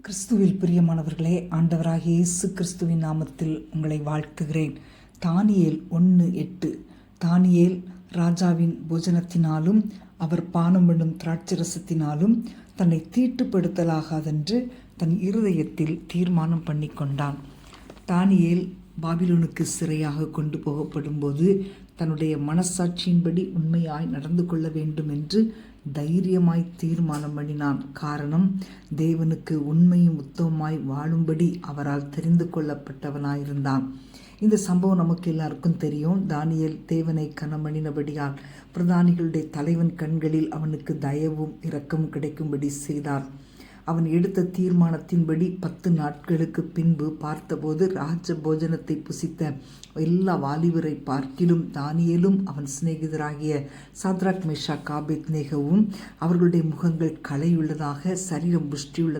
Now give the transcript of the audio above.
கிறிஸ்துவில் பிரியமானவர்களே, ஆண்டவராகிய இயேசு கிறிஸ்துவின் நாமத்தில் உங்களை வாழ்த்துகிறேன். தானியேல் 1:8. தானியேல் ராஜாவின் போஜனத்தினாலும் அவர் பானம் பண்ணும் திராட்சரசத்தினாலும் தன்னை தீட்டுப்படுத்தலாகாதென்று தன் இருதயத்தில் தீர்மானம் பண்ணி கொண்டான். தானியேல் பாபிலோனுக்கு சிறையாக கொண்டு போகப்படும்போது தன்னுடைய மனசாட்சியின்படி உண்மையாய் நடந்து கொள்ள வேண்டும் என்று தைரியமாய் தீர்மானம் பண்ணினான். காரணம், தேவனுக்கு உண்மையும் உத்தமமாய் வாழும்படி அவரால் தெரிந்து கொள்ளப்பட்டவனாயிருந்தான். இந்த சம்பவம் நமக்கு எல்லாருக்கும் தெரியும். தானியேல் தேவனை கனமணினபடியால் பிரதானிகளுடைய தலைவன் கண்களில் அவனுக்கு தயவும் இரக்கமும் கிடைக்கும்படி செய்தார். அவன் எடுத்த தீர்மானத்தின்படி 10 நாட்களுக்கு பின்பு பார்த்தபோது ராஜ போஜனத்தை புசித்த எல்லா வாலிபரை பார்க்கிலும் தானியேலும் அவன் சிநேகிதராகிய சாத்ராக், மேஷாக், ஆபேத்நேகோவும் அவர்களுடைய முகங்கள் களையுள்ளதாக, சரீரம் புஷ்டியுள்ள